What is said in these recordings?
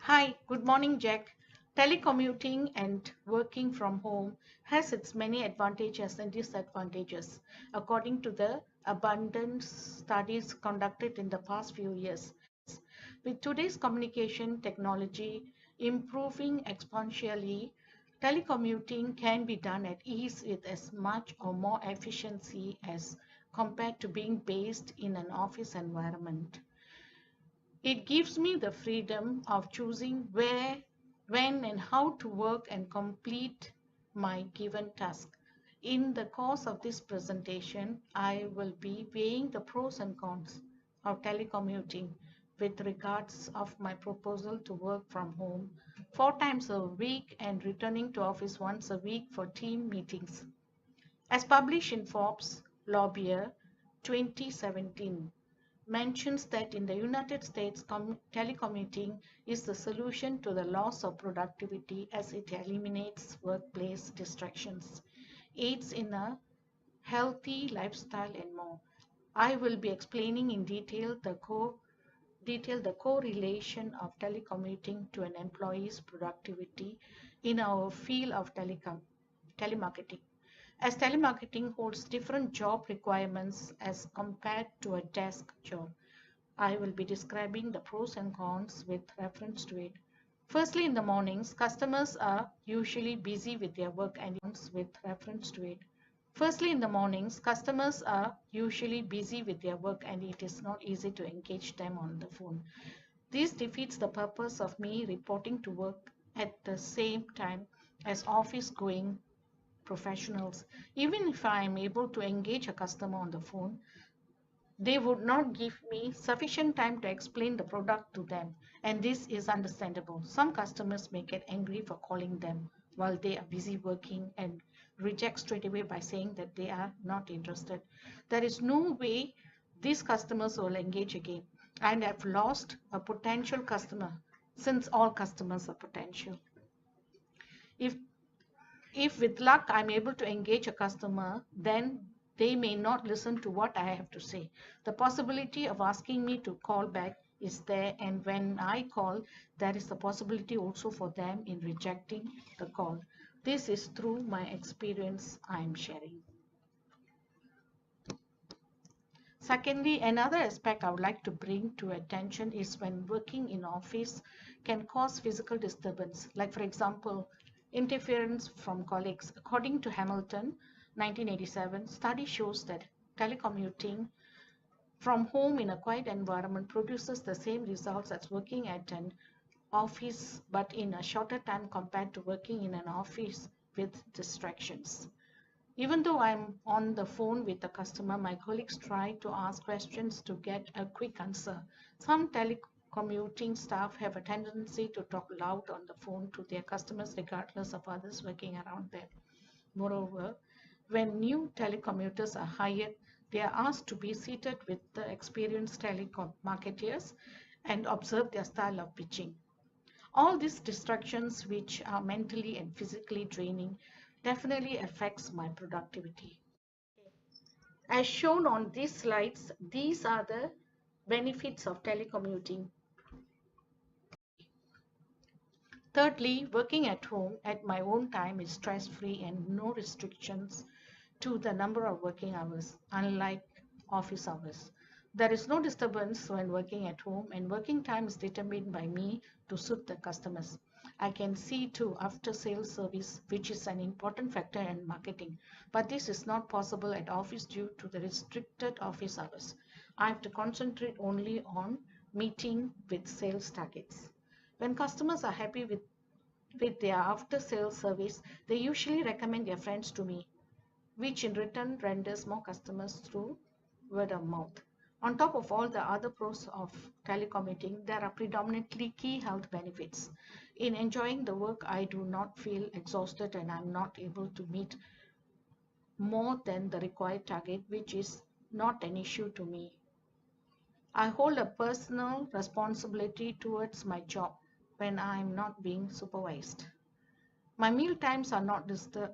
Hi, good morning, Jack. Telecommuting and working from home has its many advantages and disadvantages, according to the abundant studies conducted in the past few years. With today's communication technology improving exponentially, telecommuting can be done at ease with as much or more efficiency as compared to being based in an office environment. It gives me the freedom of choosing where, when, and how to work and complete my given task. In the course of this presentation, I will be weighing the pros and cons of telecommuting with regards of my proposal to work from home 4 times a week and returning to office once a week for team meetings. As published in Forbes Lobbyr 2017, mentions that in the United States, telecommuting is the solution to the loss of productivity as it eliminates workplace distractions, aids in a healthy lifestyle, and more. I will be explaining in detail the correlation of telecommuting to an employee's productivity in our field of telemarketing. As telemarketing holds different job requirements as compared to a desk job, I will be describing the pros and cons with reference to it. Firstly, in the mornings, customers are usually busy with their work and with reference to it. Firstly, in the mornings, customers are usually busy with their work and it is not easy to engage them on the phone. This defeats the purpose of me reporting to work at the same time as office going professionals. Even if I am able to engage a customer on the phone, they would not give me sufficient time to explain the product to them, and this is understandable. Some customers may get angry for calling them while they are busy working and reject straight away by saying that they are not interested. There is no way these customers will engage again, and I've lost a potential customer since all customers are potential. If if with luck I'm able to engage a customer, then they may not listen to what I have to say. The possibility of asking me to call back is there, and when I call, there is the possibility also for them in rejecting the call. This is through my experience I am sharing. Secondly, another aspect I would like to bring to attention is when working in office can cause physical disturbance, like for example, interference from colleagues. According to Hamilton, 1987, study shows that telecommuting from home in a quiet environment produces the same results as working at an office, but in a shorter time compared to working in an office with distractions. Even though I'm on the phone with the customer, my colleagues try to ask questions to get a quick answer. Some telecommuting staff have a tendency to talk loud on the phone to their customers regardless of others working around them. Moreover, when new telecommuters are hired, they are asked to be seated with the experienced telecom marketeers and observe their style of pitching. All these distractions, which are mentally and physically draining, definitely affects my productivity. As shown on these slides, these are the benefits of telecommuting. Thirdly, working at home at my own time is stress-free and no restrictions to the number of working hours, unlike office hours. There is no disturbance when working at home, and working time is determined by me to suit the customers. I can see to after sales service, which is an important factor in marketing, but this is not possible at office due to the restricted office hours. I have to concentrate only on meeting with sales targets. When customers are happy with their after sales service, they usually recommend their friends to me, which in return renders more customers through word of mouth. On top of all the other pros of telecommuting, there are predominantly key health benefits. In enjoying the work, I do not feel exhausted and I'm not able to meet more than the required target, which is not an issue to me. I hold a personal responsibility towards my job when I am not being supervised. My meal times are not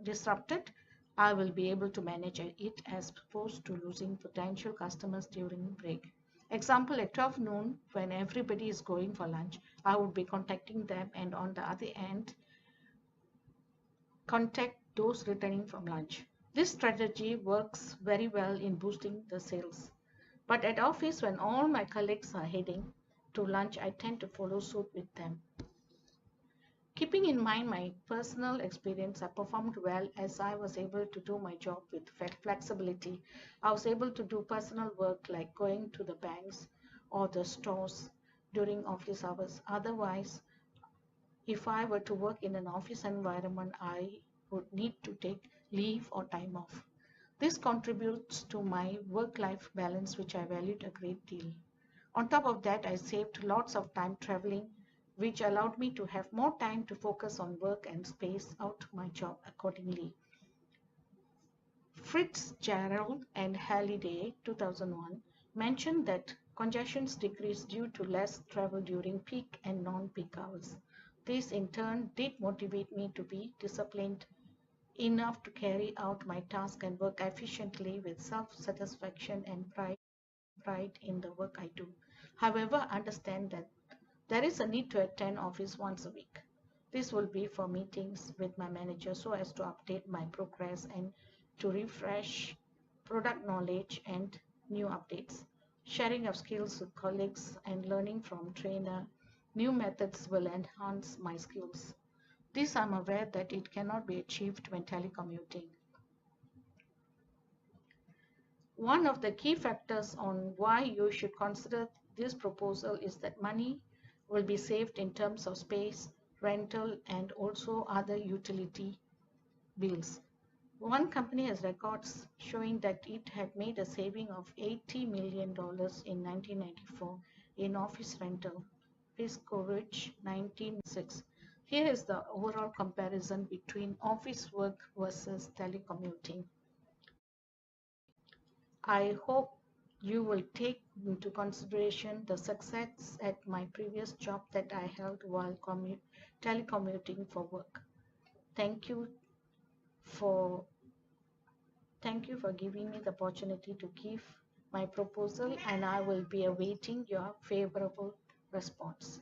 disrupted. I will be able to manage it as opposed to losing potential customers during break. Example, at 12 noon, when everybody is going for lunch, I would be contacting them, and on the other end, contact those returning from lunch. This strategy works very well in boosting the sales. But at office, when all my colleagues are heading to lunch, I tend to follow suit with them. Keeping in mind my personal experience, I performed well as I was able to do my job with flexibility. I was able to do personal work like going to the banks or the stores during office hours. Otherwise, if I were to work in an office environment, I would need to take leave or time off. This contributes to my work-life balance, which I valued a great deal. On top of that, I saved lots of time traveling, which allowed me to have more time to focus on work and space out my job accordingly. Fitzgerald and Halliday, 2001, mentioned that congestions decrease due to less travel during peak and non-peak hours. This in turn did motivate me to be disciplined enough to carry out my task and work efficiently with self-satisfaction and pride in the work I do. However, understand that there is a need to attend office once a week. This will be for meetings with my manager so as to update my progress and to refresh product knowledge and new updates. Sharing of skills with colleagues and learning from trainer new methods will enhance my skills. This I'm aware that it cannot be achieved when telecommuting. One of the key factors on why you should consider this proposal is that money will be saved in terms of space, rental, and also other utility bills. One company has records showing that it had made a saving of $80 million in 1994 in office rental. Piskovich 1996. Here is the overall comparison between office work versus telecommuting. I hope you will take into consideration the success at my previous job that I held while telecommuting for work. Thank you for Thank you for giving me the opportunity to give my proposal, and I will be awaiting your favorable response.